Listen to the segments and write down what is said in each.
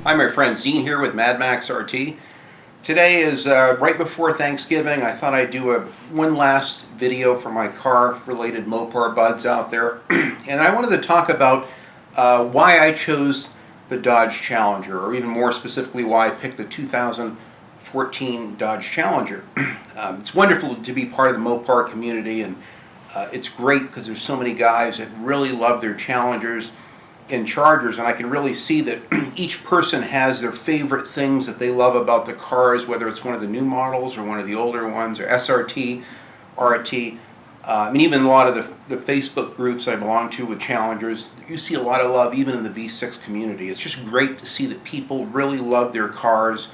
Hi, my friend Zine here with Mad Max RT. Today is right before Thanksgiving. I thought I'd do one last video for my car-related Mopar buds out there. And I wanted to talk about why I chose the Dodge Challenger, or even more specifically why I picked the 2014 Dodge Challenger. It's wonderful to be part of the Mopar community, and it's great because there's so many guys that really love their Challengers and Chargers, and I can really see that each person has their favorite things that they love about the cars, whether it's one of the new models or one of the older ones, or SRT, RT. And even a lot of the Facebook groups I belong to with Challengers, you see a lot of love even in the V6 community. It's just great to see that people really love their cars.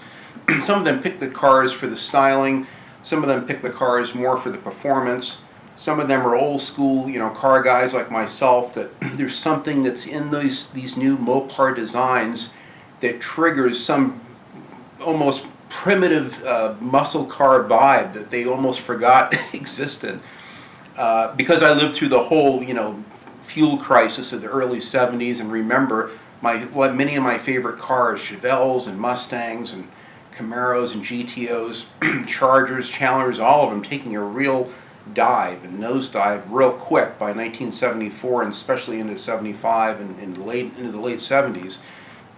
Some of them pick the cars for the styling, some of them pick the cars more for the performance. Some of them are old school, car guys like myself, that there's something that's in these new Mopar designs that triggers some almost primitive muscle car vibe that they almost forgot existed. Because I lived through the whole, fuel crisis of the early 70s and remember many of my favorite cars, Chevelles and Mustangs and Camaros and GTOs, Chargers, Challengers, all of them taking a real dive and nosedive real quick by 1974 and especially into 75 and into the late 70s.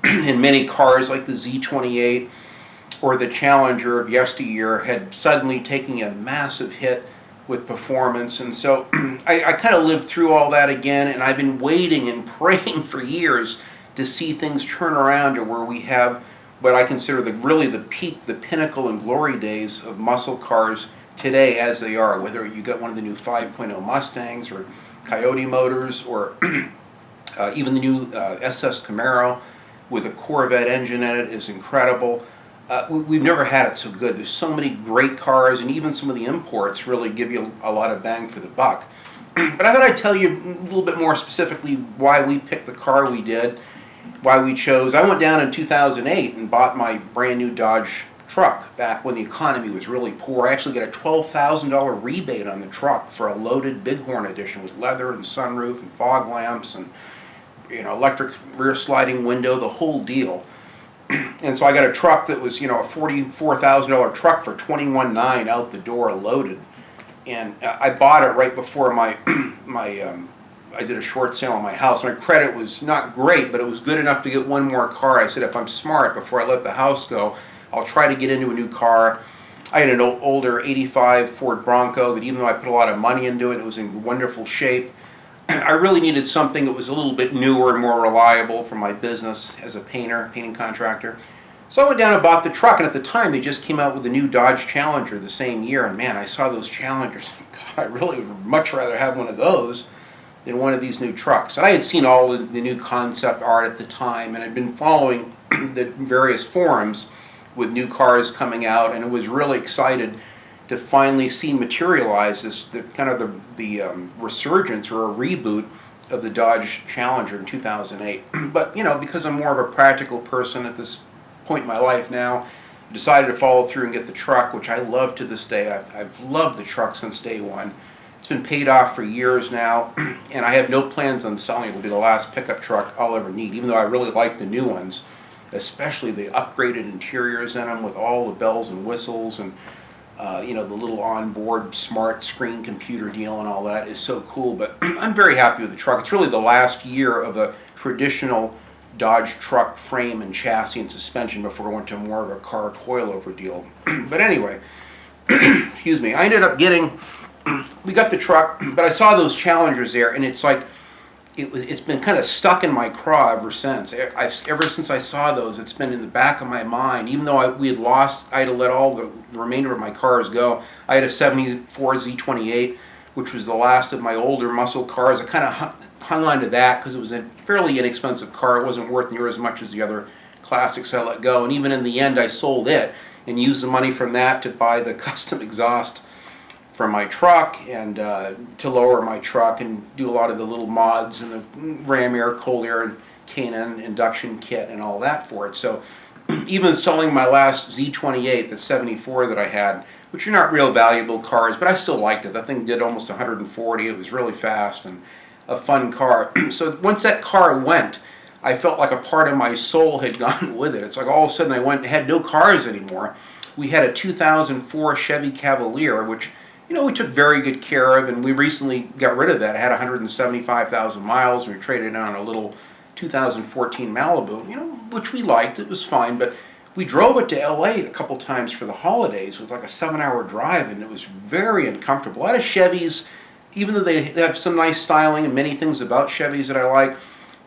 And many cars like the Z28 or the Challenger of yesteryear had suddenly taken a massive hit with performance, and so I kind of lived through all that again, and I've been waiting and praying for years to see things turn around to where we have what I consider really the peak, the pinnacle and glory days of muscle cars today as they are, whether you got one of the new 5.0 Mustangs or Coyote motors or even the new SS Camaro with a Corvette engine in it is incredible. We've never had it so good. There's so many great cars, and even some of the imports really give you a lot of bang for the buck. But I thought I'd tell you a little bit more specifically why we picked the car we did, why we chose. I went down in 2008 and bought my brand new Dodge truck back when the economy was really poor. I actually got a $12,000 rebate on the truck for a loaded Bighorn edition with leather and sunroof and fog lamps and electric rear sliding window, the whole deal. And so I got a truck that was a $44,000 truck for $21,900 out the door loaded. And I bought it right before I did a short sale on my house. My credit was not great, but it was good enough to get one more car. I said, if I'm smart, before I let the house go, I'll try to get into a new car. I had an older 85 Ford Bronco that, even though I put a lot of money into it, it was in wonderful shape. I really needed something that was a little bit newer and more reliable for my business as a painting contractor. So I went down and bought the truck, and at the time they just came out with the new Dodge Challenger the same year, and man, I saw those Challengers. God, I really would much rather have one of those than one of these new trucks. And I had seen all the new concept art at the time, and I'd been following the various forums with new cars coming out, and I was really excited to finally see materialize the resurgence or a reboot of the Dodge Challenger in 2008. But because I'm more of a practical person at this point in my life now, I decided to follow through and get the truck, which I love to this day. I've loved the truck since day one. It's been paid off for years now, and I have no plans on selling it. It'll be the last pickup truck I'll ever need, even though I really like the new ones, especially the upgraded interiors in them with all the bells and whistles and the little onboard smart screen computer deal and all that is so cool. But I'm very happy with the truck. It's really the last year of a traditional Dodge truck frame and chassis and suspension before we went to more of a car coilover deal. But anyway, excuse me, I ended up we got the truck, but I saw those Challengers there, and it's like, it's been kind of stuck in my craw ever since. Ever since I saw those, it's been in the back of my mind. Even though I had to let all the remainder of my cars go. I had a 74 Z28, which was the last of my older muscle cars. I kind of hung on to that because it was a fairly inexpensive car. It wasn't worth near as much as the other classics I let go. And even in the end, I sold it and used the money from that to buy the custom exhaust for my truck and to lower my truck and do a lot of the little mods and the ram air, cold air, and K&N induction kit and all that for it. So even selling my last Z28, the 74 that I had, which are not real valuable cars, but I still liked it. That thing did almost 140. It was really fast and a fun car. So once that car went, I felt like a part of my soul had gone with it. It's like all of a sudden I went and had no cars anymore. We had a 2004 Chevy Cavalier, which, you know, we took very good care of, and we recently got rid of that. It had 175,000 miles. We traded it on a little 2014 Malibu, you know, which we liked. It was fine, but we drove it to LA a couple times for the holidays. It was like a 7-hour drive, and it was very uncomfortable. A lot of Chevys, even though they have some nice styling and many things about Chevys that I like,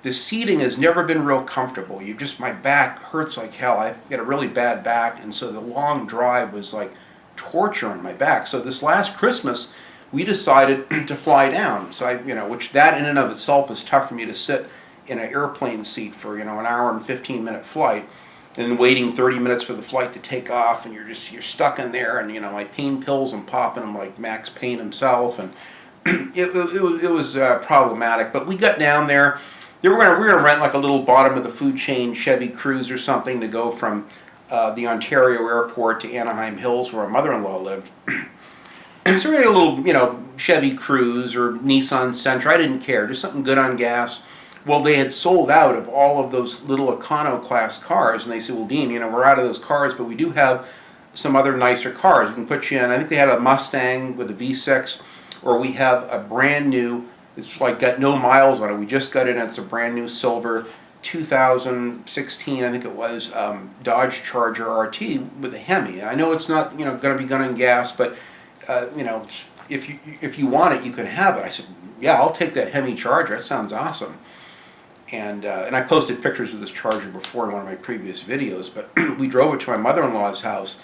the seating has never been real comfortable. My back hurts like hell. I've got a really bad back, and so the long drive was like torture on my back. So this last Christmas, we decided to fly down. So which that in and of itself is tough for me to sit in an airplane seat for, an hour and 15-minute flight, and waiting 30 minutes for the flight to take off, and you're stuck in there, and my pain pills, I'm popping them like Max Payne himself, and it was problematic. But we got down there. We were going to rent like a little bottom of the food chain Chevy Cruze or something to go from the Ontario airport to Anaheim Hills, where my mother-in-law lived. And so we had a little, Chevy Cruze or Nissan Sentra. I didn't care, just something good on gas. Well, they had sold out of all of those little econo-class cars, and they said, well, Dean, we're out of those cars, but we do have some other nicer cars. We can put you in. I think they had a Mustang with a V6, or we have a brand new, it's like got no miles on it. We just got it, and it's a brand new silver 2016, I think it was, Dodge Charger RT with a Hemi. I know it's not, going to be gun and gas, but, if you want it, you can have it. I said, yeah, I'll take that Hemi Charger. That sounds awesome. And I posted pictures of this Charger before in one of my previous videos, but we drove it to my mother-in-law's house,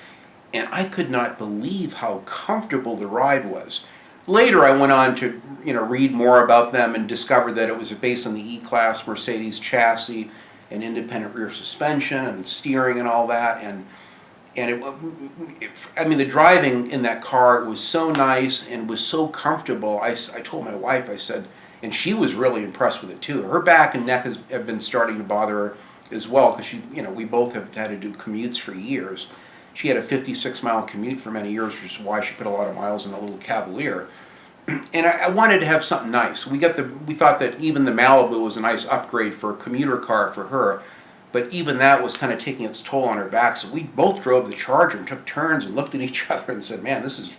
and I could not believe how comfortable the ride was. Later, I went on to read more about them and discovered that it was based on the E-Class Mercedes chassis and independent rear suspension and steering and all that. And the driving in that car was so nice and was so comfortable. I told my wife, I said, and she was really impressed with it too. Her back and neck have been starting to bother her as well, because we both have had to do commutes for years. She had a 56-mile commute for many years, which is why she put a lot of miles in a little Cavalier. And I wanted to have something nice. We thought that even the Malibu was a nice upgrade for a commuter car for her, but even that was kind of taking its toll on her back. So we both drove the Charger and took turns and looked at each other and said, man, this is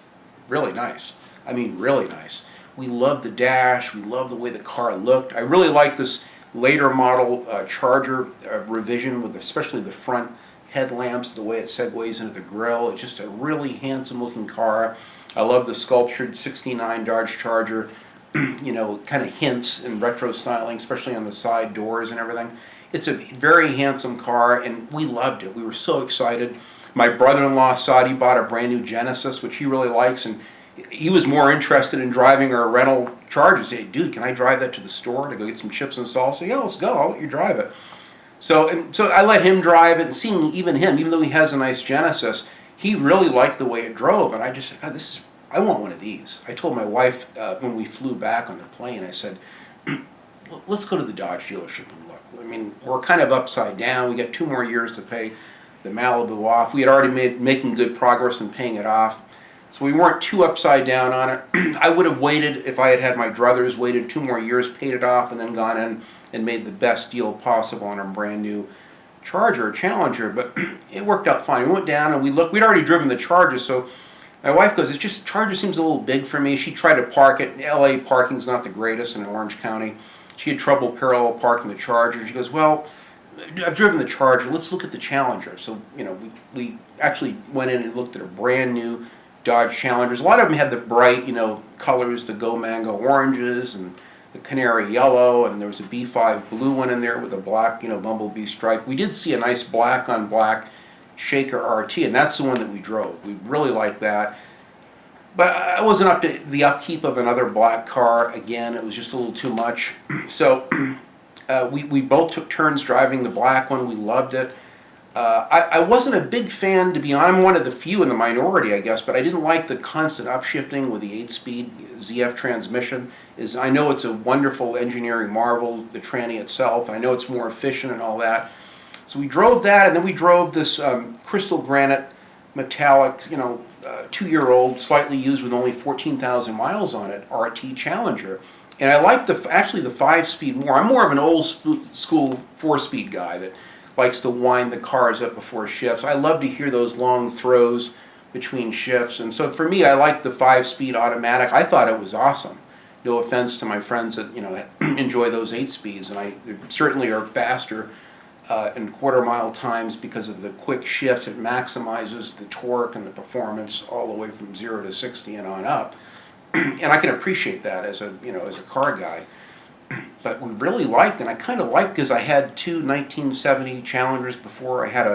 really nice. I mean, really nice. We loved the dash. We loved the way the car looked. I really like this later model Charger revision, with especially the front headlamps, the way it segues into the grill. It's just a really handsome looking car. I love the sculptured 69 Dodge Charger, kind of hints in retro styling, especially on the side doors and everything. It's a very handsome car, and we loved it. We were so excited. My brother-in-law saw it. He bought a brand new Genesis, which he really likes, and he was more interested in driving our rental Charger. He said, dude, can I drive that to the store to go get some chips and salsa? Yeah, let's go. I'll let you drive it. So I let him drive it, and seeing even him, even though he has a nice Genesis, he really liked the way it drove, and I just said, God, I want one of these. I told my wife when we flew back on the plane, I said, let's go to the Dodge dealership and look. I mean, we're kind of upside down. We got 2 more years to pay the Malibu off. We had already making good progress in paying it off, so we weren't too upside down on it. I would have waited, if I had had my druthers, waited 2 more years, paid it off, and then gone in and made the best deal possible on a brand new Charger or Challenger, but it worked out fine. We went down and we looked. We'd already driven the Charger, so my wife goes, Charger seems a little big for me. She tried to park it. LA parking's not the greatest in Orange County. She had trouble parallel parking the Charger. She goes, well, I've driven the Charger. Let's look at the Challenger. So, we actually went in and looked at a brand new Dodge Challengers. A lot of them had the bright, colors, the Go Mango oranges and the canary yellow, and there was a B5 blue one in there with a black, bumblebee stripe. We did see a nice black on black Shaker RT, and that's the one that we drove. We really liked that. But I wasn't up to the upkeep of another black car. Again, it was just a little too much. So we both took turns driving the black one. We loved it. I wasn't a big fan, to be honest. I'm one of the few in the minority, I guess, but I didn't like the constant upshifting with the 8-speed ZF transmission. I know it's a wonderful engineering marvel, the tranny itself, and I know it's more efficient and all that. So we drove that, and then we drove this crystal granite metallic, 2-year-old, slightly used with only 14,000 miles on it, RT Challenger. And I like actually the 5-speed more. I'm more of an old school 4-speed guy that likes to wind the cars up before shifts. I love to hear those long throws between shifts, and so for me, I like the 5-speed automatic. I thought it was awesome. No offense to my friends that enjoy those 8 speeds, and I certainly are faster in quarter-mile times because of the quick shift. It maximizes the torque and the performance all the way from 0 to 60 and on up. And I can appreciate that as a car guy. But we really liked, and I kind of liked because I had two 1970 Challengers before. I had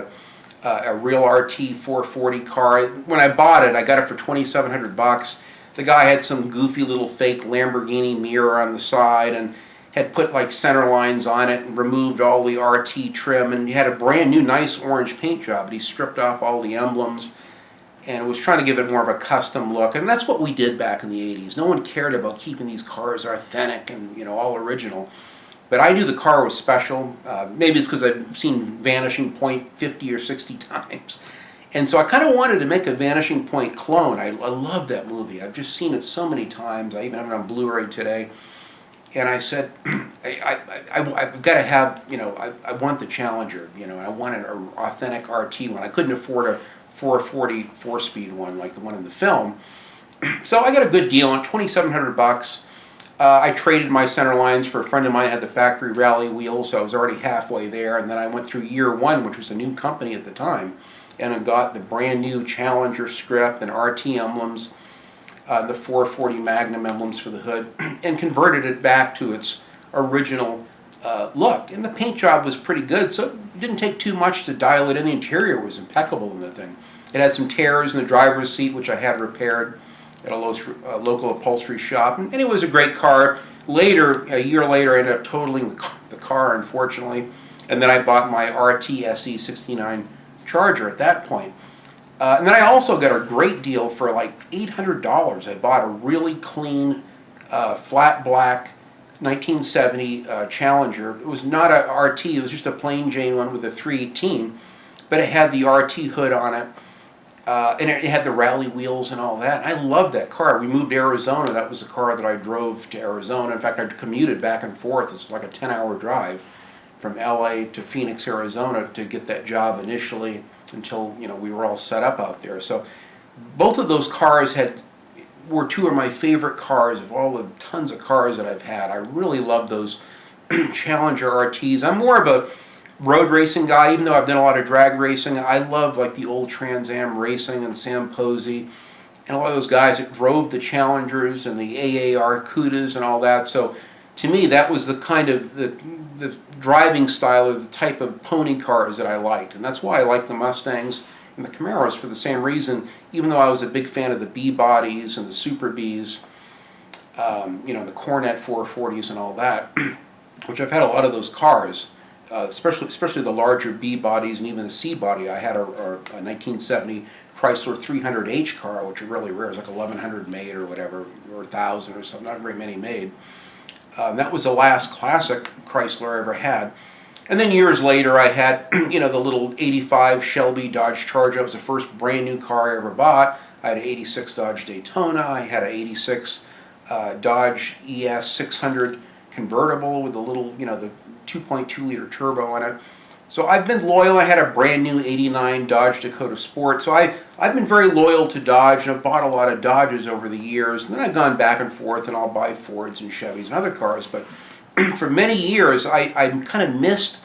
a real RT 440 car. When I bought it, I got it for $2,700. The guy had some goofy little fake Lamborghini mirror on the side and had put like center lines on it and removed all the RT trim, and he had a brand new nice orange paint job, but he stripped off all the emblems and was trying to give it more of a custom look. And that's what we did back in the 80s. No one cared about keeping these cars authentic and all original. But I knew the car was special. Maybe it's because I've seen Vanishing Point 50 or 60 times. And so I kind of wanted to make a Vanishing Point clone. I love that movie. I've just seen it so many times. I even have it on Blu-ray today. And I said, I've got to have, I want the Challenger, and I wanted an authentic RT one. I couldn't afford a 440 4-speed one like the one in the film. So I got a good deal on $2,700. I traded my center lines for a friend of mine who had the factory rally wheels, so I was already halfway there. And then I went through year one, which was a new company at the time, and I got the brand new Challenger script and RT emblems, the 440 Magnum emblems for the hood, and converted it back to its original look. And the paint job was pretty good, so it didn't take too much to dial it in. The interior was impeccable in the thing. It had some tears in the driver's seat, which I had repaired at a local upholstery shop, and it was a great car. Later, a year later, I ended up totaling the car, unfortunately, and then I bought my RT SE 69 Charger at that point. And then I also got a great deal for like $800. I bought a really clean, flat black 1970 Challenger. It was not a RT, it was just a plain Jane one with a 318, but it had the RT hood on it. And it had the rally wheels and all that. I loved that car. We moved to Arizona. That was the car that I drove to Arizona. In fact, I commuted back and forth. It's like a 10-hour drive from LA to Phoenix, Arizona to get that job initially until we were all set up out there. So both of those cars were two of my favorite cars of all the tons of cars that I've had. I really love those Challenger RTs. I'm more of a road racing guy, even though I've done a lot of drag racing. I love like the old Trans Am racing and Sam Posey and a lot of those guys that drove the Challengers and the AAR Cudas and all that. So to me, that was the kind of the driving style or the type of pony cars that I liked. And that's why I like the Mustangs and the Camaros for the same reason, even though I was a big fan of the B-bodies and the Super Bs, the Cornet 440s and all that, which I've had a lot of those cars. Especially the larger B bodies and even the C body. I had a 1970 Chrysler 300H car, which are really rare. It was like 1,100 made or whatever, or 1,000 or something. Not very many made. That was the last classic Chrysler I ever had. And then years later, I had the little 85 Shelby Dodge Charger. That was the first brand new car I ever bought. I had an 86 Dodge Daytona. I had an 86 Dodge ES 600 convertible with a little, the 2.2 liter turbo in it. So I've been loyal. I had a brand new 89 Dodge Dakota Sport. So I've been very loyal to Dodge, and I've bought a lot of Dodges over the years. And then I've gone back and forth, and I'll buy Fords and Chevys and other cars. But for many years, I kind of missed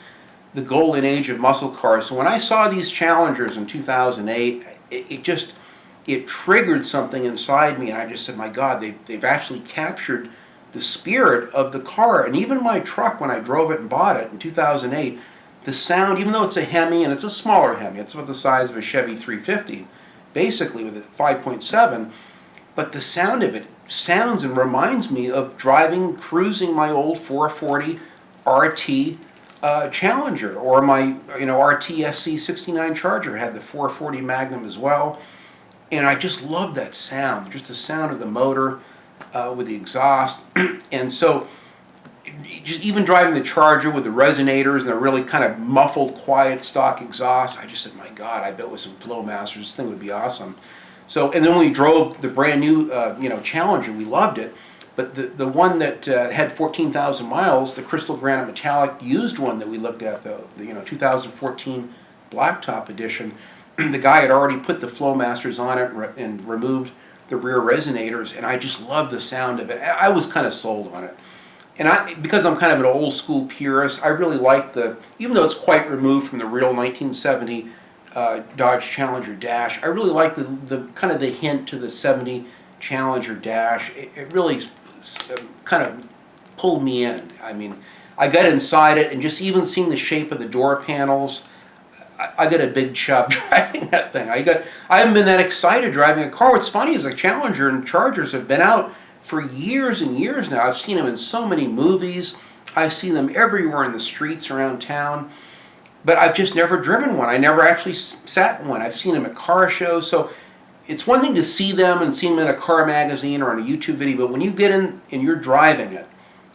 the golden age of muscle cars. So when I saw these Challengers in 2008, it triggered something inside me, and I just said, my God, they've actually captured the spirit of the car. And even my truck, when I drove it and bought it in 2008, the sound, even though it's a Hemi, and it's a smaller Hemi, it's about the size of a Chevy 350, basically with a 5.7, but the sound of it sounds and reminds me of cruising my old 440 RT Challenger, or my RT SC 69 Charger had the 440 Magnum as well. And I just love that sound, just the sound of the motor, with the exhaust. And so just even driving the Charger with the resonators and the really kind of muffled, quiet stock exhaust, I just said, my God, I bet with some Flowmasters this thing would be awesome. So, and then when we drove the brand new Challenger, we loved it. But the one that had 14,000 miles, the Crystal Granite Metallic used one that we looked at, the 2014 Blacktop edition, the guy had already put the Flowmasters on it and removed the rear resonators, and I just loved the sound of it. I was kind of sold on it. And because I'm kind of an old school purist, I really like even though it's quite removed from the real 1970 Dodge Challenger dash, I really like the kind of the hint to the 70 Challenger dash. It really kind of pulled me in. I mean, I got inside it, and just even seeing the shape of the door panels, I got a big chub driving that thing. I haven't been that excited driving a car. What's funny is the Challenger and Chargers have been out for years and years now. I've seen them in so many movies. I've seen them everywhere in the streets around town. But I've just never driven one. I never actually sat in one. I've seen them at car shows. So it's one thing to see them and see them in a car magazine or on a YouTube video, but when you get in and you're driving it,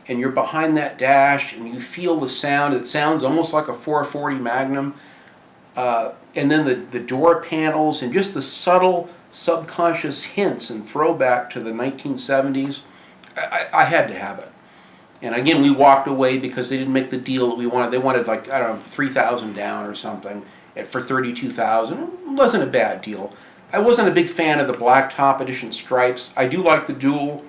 and you're behind that dash, and you feel the sound, it sounds almost like a 440 Magnum, and then the door panels and just the subtle subconscious hints and throwback to the 1970s, I had to have it. And again, we walked away because they didn't make the deal that we wanted. They wanted, like, I don't know, 3,000 down or something for 32,000. It wasn't a bad deal. I wasn't a big fan of the Blacktop edition stripes. I do like the dual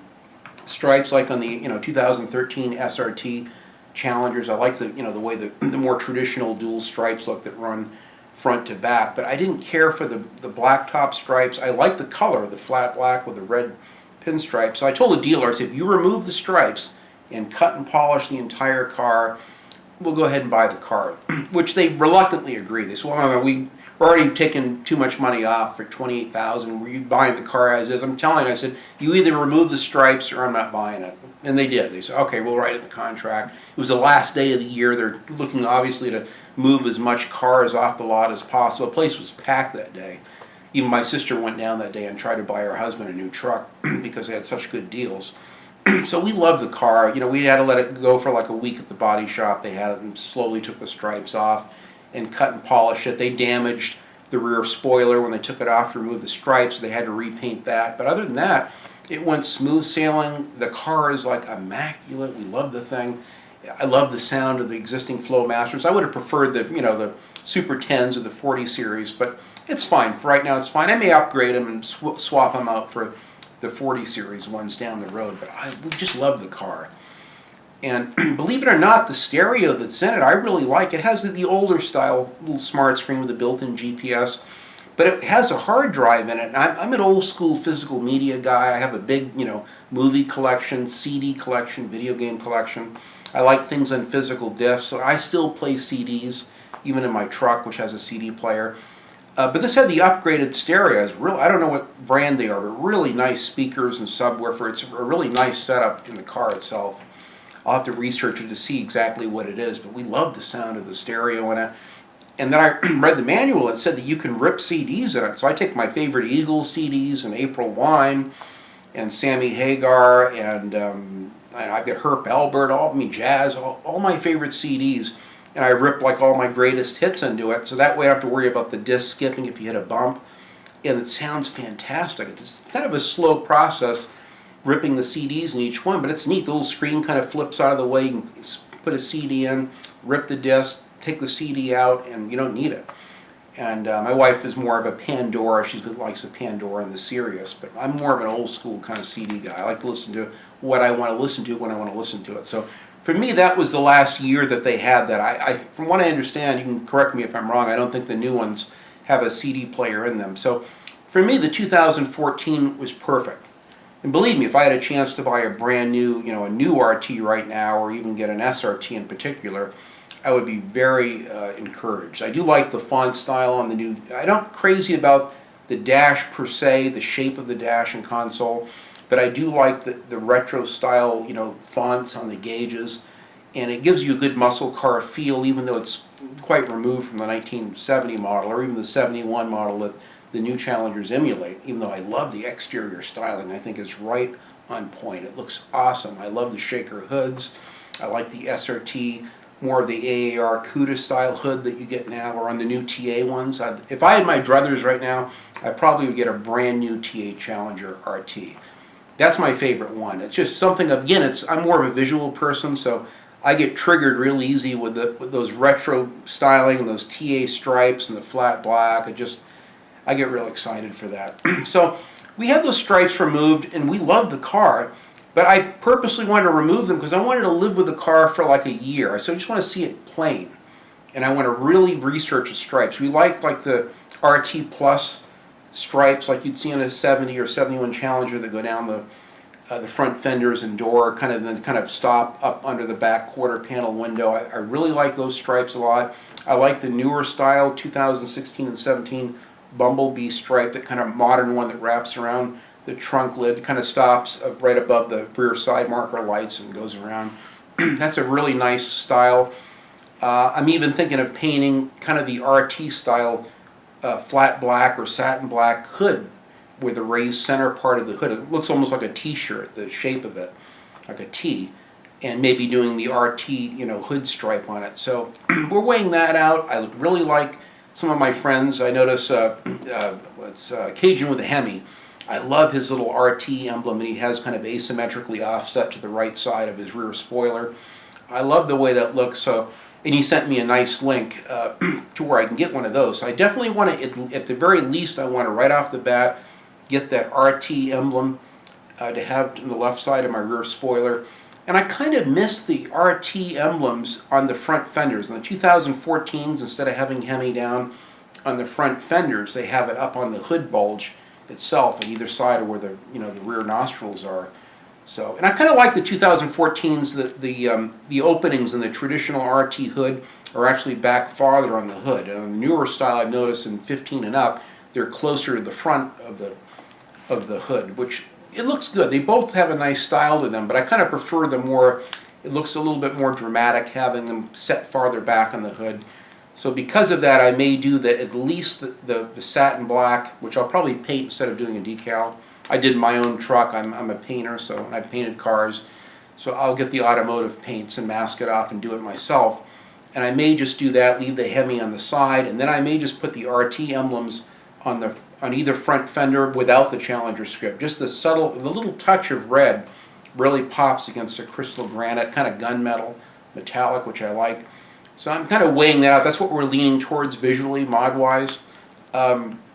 stripes, like on the 2013 SRT Challengers. I like the way the more traditional dual stripes look that run front to back. But I didn't care for the Blacktop stripes. I like the color, the flat black with the red pinstripe. So I told the dealer, I said, if you remove the stripes and cut and polish the entire car, we'll go ahead and buy the car, which they reluctantly agreed. They said, well, we're already taking too much money off for $28,000. Were you buying the car as is? I'm telling you, I said, you either remove the stripes or I'm not buying it. And they did. They said, okay, we'll write it in the contract. It was the last day of the year. They're looking, obviously, to move as much cars off the lot as possible. The place was packed that day. Even my sister went down that day and tried to buy her husband a new truck because they had such good deals. So we loved the car. We had to let it go for like a week at the body shop. They had it and slowly took the stripes off and cut and polish it. They damaged the rear spoiler when they took it off to remove the stripes. They had to repaint that. But other than that, it went smooth sailing. The car is like immaculate. We love the thing. I love the sound of the existing Flowmasters. I would have preferred the Super 10s or the 40 series, but it's fine. For right now, it's fine. I may upgrade them and swap them out for the 40 series ones down the road, but I just love the car. And believe it or not, the stereo that's in it, I really like. It has the older style little smart screen with a built-in GPS, but it has a hard drive in it. And I'm an old school physical media guy. I have a big, movie collection, CD collection, video game collection. I like things on physical discs, so I still play CDs, even in my truck, which has a CD player. But this had the upgraded stereos. I don't know what brand they are, but really nice speakers and subwoofer. It's a really nice setup in the car itself. I'll have to research it to see exactly what it is, but we love the sound of the stereo in it. And then I read the manual. It said that you can rip CDs in it. So I take my favorite Eagles CDs and April Wine and Sammy Hagar and I've got Herb Albert, jazz, all my favorite CDs. And I rip like all my greatest hits into it, so that way I don't have to worry about the disc skipping if you hit a bump. And it sounds fantastic. It's kind of a slow process ripping the CDs in each one, but it's neat. The little screen kind of flips out of the way. You can put a CD in, rip the disc, take the CD out, and you don't need it. And my wife is more of a Pandora. She likes the Pandora and the Sirius, but I'm more of an old school kind of CD guy. I like to listen to what I want to listen to when I want to listen to it. So for me, that was the last year that they had that. From what I understand, you can correct me if I'm wrong, I don't think the new ones have a CD player in them. So for me, the 2014 was perfect. And believe me, if I had a chance to buy a brand new, a new RT right now, or even get an SRT in particular, I would be very encouraged. I do like the font style on the new. I'm not crazy about the dash per se, the shape of the dash and console, but I do like the retro style, fonts on the gauges, and it gives you a good muscle car feel, even though it's quite removed from the 1970 model or even the 71 model that the new Challengers emulate. Even though I love the exterior styling, I think it's right on point. It looks awesome. I love the shaker hoods. I like the SRT, more of the AAR CUDA style hood that you get now, or on the new TA ones. If I had my druthers right now, I probably would get a brand new TA Challenger RT. That's my favorite one. It's just something, again, I'm more of a visual person, so I get triggered real easy with those retro styling and those TA stripes and the flat black. I get real excited for that. So we had those stripes removed, and we loved the car, but I purposely wanted to remove them because I wanted to live with the car for like a year. So I just want to see it plain, and I want to really research the stripes. We like the RT Plus stripes like you'd see on a 70 or 71 Challenger that go down the front fenders and door, then stop up under the back quarter panel window. I really like those stripes a lot. I like the newer style 2016 and 17 Bumblebee stripe, that kind of modern one that wraps around the trunk lid, kind of stops right above the rear side marker lights and goes around. That's a really nice style. I'm even thinking of painting kind of the RT style flat black or satin black hood with the raised center part of the hood. It looks almost like a t-shirt, the shape of it, like a T, and maybe doing the RT, hood stripe on it. So we're weighing that out. I really like some of my friends. I notice Cajun with a Hemi. I love his little RT emblem, and he has kind of asymmetrically offset to the right side of his rear spoiler. I love the way that looks. So, and he sent me a nice link to where I can get one of those. So I definitely want to, at the very least, I want to right off the bat get that RT emblem to have on the left side of my rear spoiler. And I kind of miss the RT emblems on the front fenders. On the 2014s, instead of having Hemi down on the front fenders, they have it up on the hood bulge itself on either side of where the the rear nostrils are. So, and I kind of like the 2014s. The openings in the traditional RT hood are actually back farther on the hood. And on the newer style, I've noticed in 15 and up, they're closer to the front of the hood, which it looks good. They both have a nice style to them, but I kind of prefer the more, it looks a little bit more dramatic having them set farther back on the hood. So because of that, I may do at least the satin black, which I'll probably paint instead of doing a decal. I did my own truck. I'm a painter, and I painted cars. So I'll get the automotive paints and mask it off and do it myself. And I may just do that, leave the Hemi on the side, and then I may just put the RT emblems on either front fender without the Challenger script. Just the little touch of red really pops against the crystal granite, kind of gunmetal, metallic, which I like. So I'm kind of weighing that out. That's what we're leaning towards visually, mod-wise.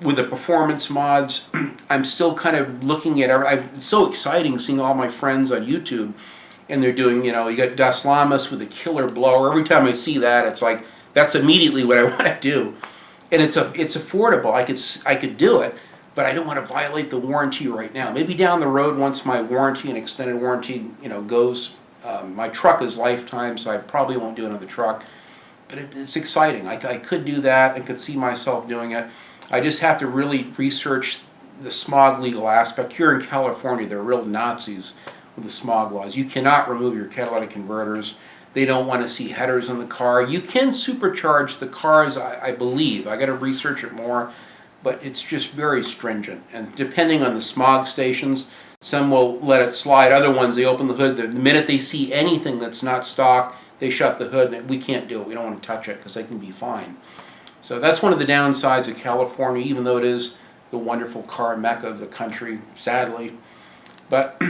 With the performance mods, I'm still kind of looking at it's so exciting seeing all my friends on YouTube, and they're doing, you got Das Lamas with a killer blower. Every time I see that, it's like, that's immediately what I want to do. And it's affordable. I could do it, but I don't want to violate the warranty right now. Maybe down the road, once my warranty and extended warranty, goes. My truck is lifetime, so I probably won't do another truck. But it's exciting. I could do that and could see myself doing it. I just have to really research the smog legal aspect. Here in California, they're real Nazis with the smog laws. You cannot remove your catalytic converters. They don't want to see headers in the car. You can supercharge the cars, I believe. I got to research it more, but it's just very stringent. And depending on the smog stations, some will let it slide. Other ones, they open the hood. The minute they see anything that's not stock, they shut the hood. And we can't do it. We don't want to touch it because they can be fined. So that's one of the downsides of California, even though it is the wonderful car mecca of the country, sadly. But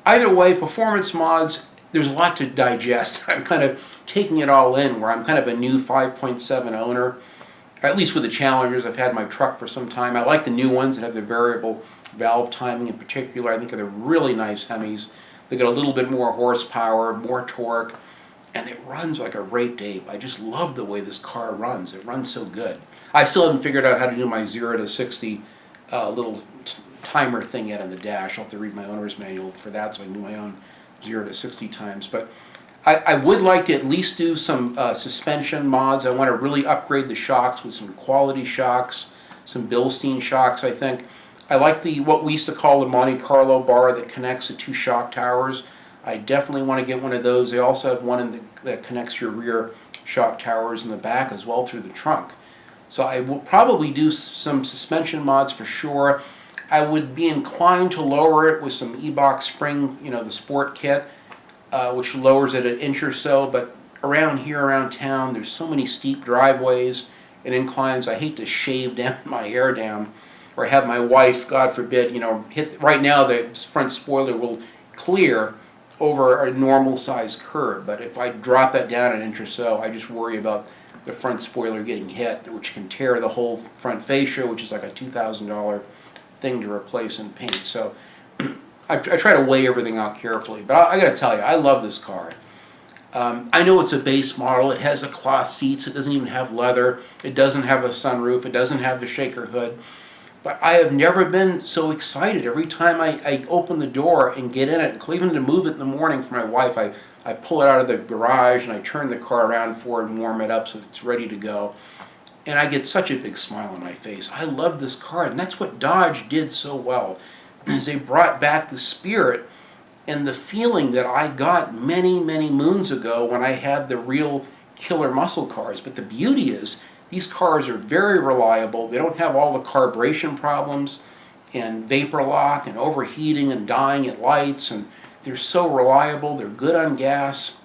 either way, performance mods, there's a lot to digest. I'm kind of taking it all in, where I'm kind of a new 5.7 owner, at least with the Challengers. I've had my truck for some time. I like the new ones that have the variable valve timing in particular. I think they're really nice Hemis. They got a little bit more horsepower, more torque, and it runs like a raped ape. I just love the way this car runs. It runs so good. I still haven't figured out how to do my 0 to 60 little timer thing yet on the dash. I'll have to read my owner's manual for that so I can do my own 0 to 60 times. But I would like to at least do some suspension mods. I want to really upgrade the shocks with some quality shocks, some Bilstein shocks, I think. I like what we used to call the Monte Carlo bar that connects the two shock towers. I definitely want to get one of those. They also have one that connects your rear shock towers in the back as well through the trunk. So I will probably do some suspension mods for sure. I would be inclined to lower it with some E-Box spring, the sport kit, which lowers it an inch or so. But around town, there's so many steep driveways and inclines. I hate to shave down my hair down or have my wife, God forbid, hit. Right now the front spoiler will clear over a normal size curb, but if I drop that down an inch or so, I just worry about the front spoiler getting hit, which can tear the whole front fascia, which is like a $2,000 thing to replace and paint. So I try to weigh everything out carefully, but I got to tell you, I love this car. I know it's a base model. It has the cloth seats. It doesn't even have leather. It doesn't have a sunroof. It doesn't have the shaker hood. But I have never been so excited. Every time I open the door and get in it, even to move it in the morning for my wife, I pull it out of the garage and I turn the car around for it and warm it up so it's ready to go. And I get such a big smile on my face. I love this car, and that's what Dodge did so well, is they brought back the spirit and the feeling that I got many, many moons ago when I had the real killer muscle cars. But the beauty is, these cars are very reliable. They don't have all the carburation problems and vapor lock and overheating and dying at lights, and they're so reliable. They're good on gas.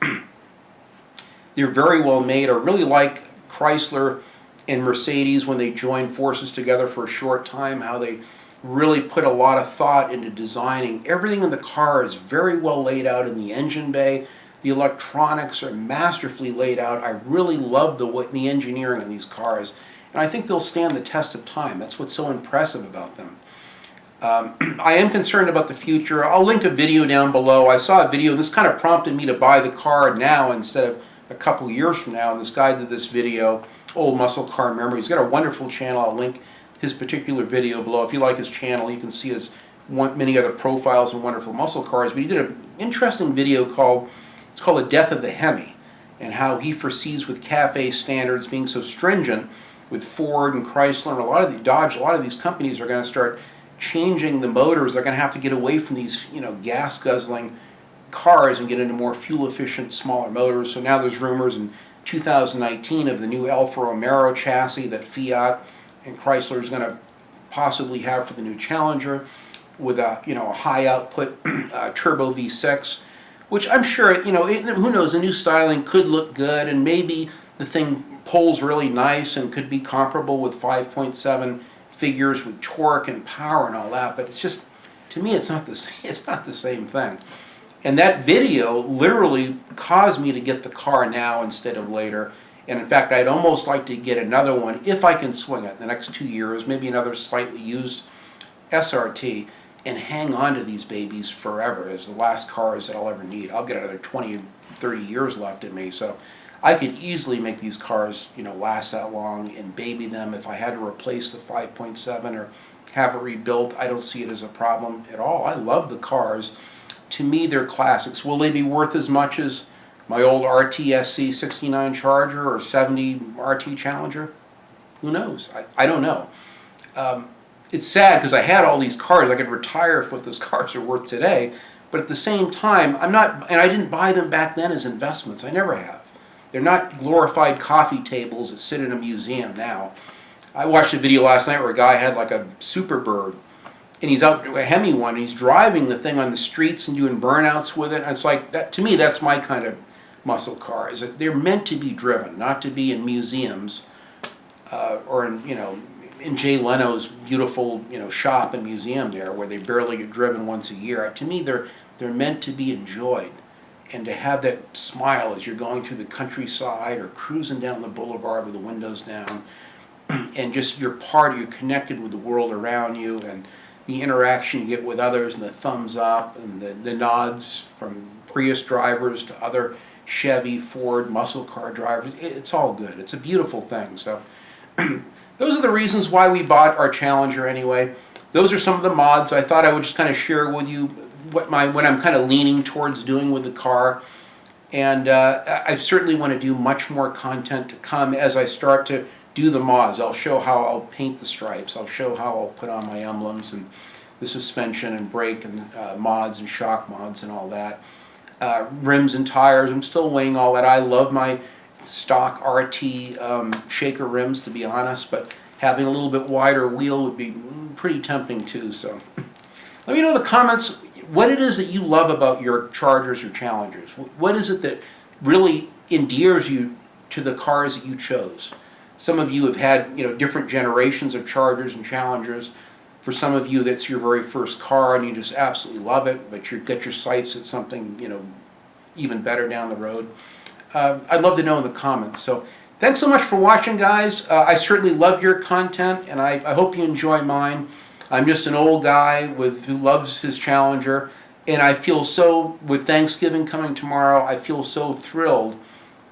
They're very well made. I really like Chrysler and Mercedes when they joined forces together for a short time, how they really put a lot of thought into designing. Everything in the car is very well laid out in the engine bay. The electronics are masterfully laid out. I really love the engineering in these cars, and I think they'll stand the test of time. That's what's so impressive about them. I am concerned about the future. I'll link a video down below. I saw a video, and this kind of prompted me to buy the car now instead of a couple years from now, and this guy did this video, Old Muscle Car Memory. He's got a wonderful channel. I'll link his particular video below. If you like his channel, you can see his many other profiles of wonderful muscle cars. But he did an interesting video called The Death of the Hemi, and how he foresees with CAFE standards being so stringent with Ford and Chrysler and a lot of the Dodge, a lot of these companies are going to start changing the motors. They're going to have to get away from these, gas guzzling cars and get into more fuel efficient, smaller motors. So now there's rumors in 2019 of the new Alfa Romeo chassis that Fiat and Chrysler is going to possibly have for the new Challenger, with a high output turbo V6, which I'm sure who knows, the new styling could look good, and maybe the thing pulls really nice and could be comparable with 5.7 figures with torque and power and all that. But it's just, to me, it's not the same thing. And that video literally caused me to get the car now instead of later. And in fact, I'd almost like to get another one, if I can swing it, in the next 2 years, maybe another slightly used SRT, and hang on to these babies forever as the last cars that I'll ever need. I'll get another 20, 30 years left in me. So I could easily make these cars, last that long and baby them. If I had to replace the 5.7 or have it rebuilt, I don't see it as a problem at all. I love the cars. To me, they're classics. Will they be worth as much as my old RTSC 69 Charger or 70 RT Challenger? Who knows? I don't know. It's sad because I had all these cars. I could retire for what those cars are worth today. But at the same time, I'm not, and I didn't buy them back then as investments. I never have. They're not glorified coffee tables that sit in a museum now. I watched a video last night where a guy had like a Superbird, and he's out, a Hemi one, and he's driving the thing on the streets and doing burnouts with it. And it's like, that, to me, that's my kind of muscle car, is that they're meant to be driven, not to be in museums or in Jay Leno's beautiful shop and museum there, where they barely get driven once a year. To me, they're meant to be enjoyed, and to have that smile as you're going through the countryside or cruising down the boulevard with the windows down, and just you're connected with the world around you, and the interaction you get with others, and the thumbs up and the nods from Prius drivers to other Chevy, Ford, muscle car drivers. It's all good. It's a beautiful thing. So those are the reasons why we bought our Challenger anyway. Those are some of the mods. I thought I would just kind of share with you what I'm kind of leaning towards doing with the car. And I certainly want to do much more content to come as I start to do the mods. I'll show how I'll paint the stripes. I'll show how I'll put on my emblems and the suspension and brake and mods and shock mods and all that. Rims and tires, I'm still weighing all that. I love my stock RT shaker rims, to be honest, but having a little bit wider wheel would be pretty tempting too. So let me know in the comments what it is that you love about your Chargers or Challengers. What is it that really endears you to the cars that you chose? Some of you have had different generations of Chargers and Challengers. For some of you, that's your very first car and you just absolutely love it, but you get your sights at something, even better down the road. I'd love to know in the comments. So thanks so much for watching, guys. I certainly love your content, and I hope you enjoy mine. I'm just an old guy who loves his Challenger, and I feel so, with Thanksgiving coming tomorrow, I feel so thrilled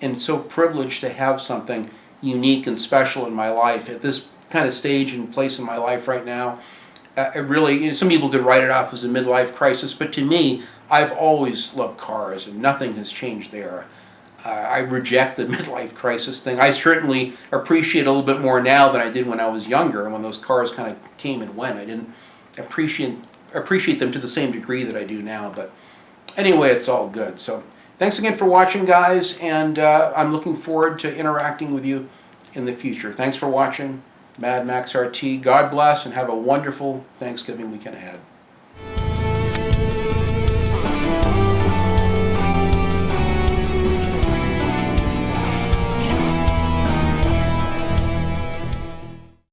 and so privileged to have something unique and special in my life at this kind of stage and place in my life right now. It really, some people could write it off as a midlife crisis, but to me, I've always loved cars, and nothing has changed there. I reject the midlife crisis thing. I certainly appreciate it a little bit more now than I did when I was younger, and when those cars kind of came and went. I didn't appreciate them to the same degree that I do now, but anyway, it's all good. So thanks again for watching, guys, and I'm looking forward to interacting with you in the future. Thanks for watching. Mad Max RT. God bless, and have a wonderful Thanksgiving weekend ahead.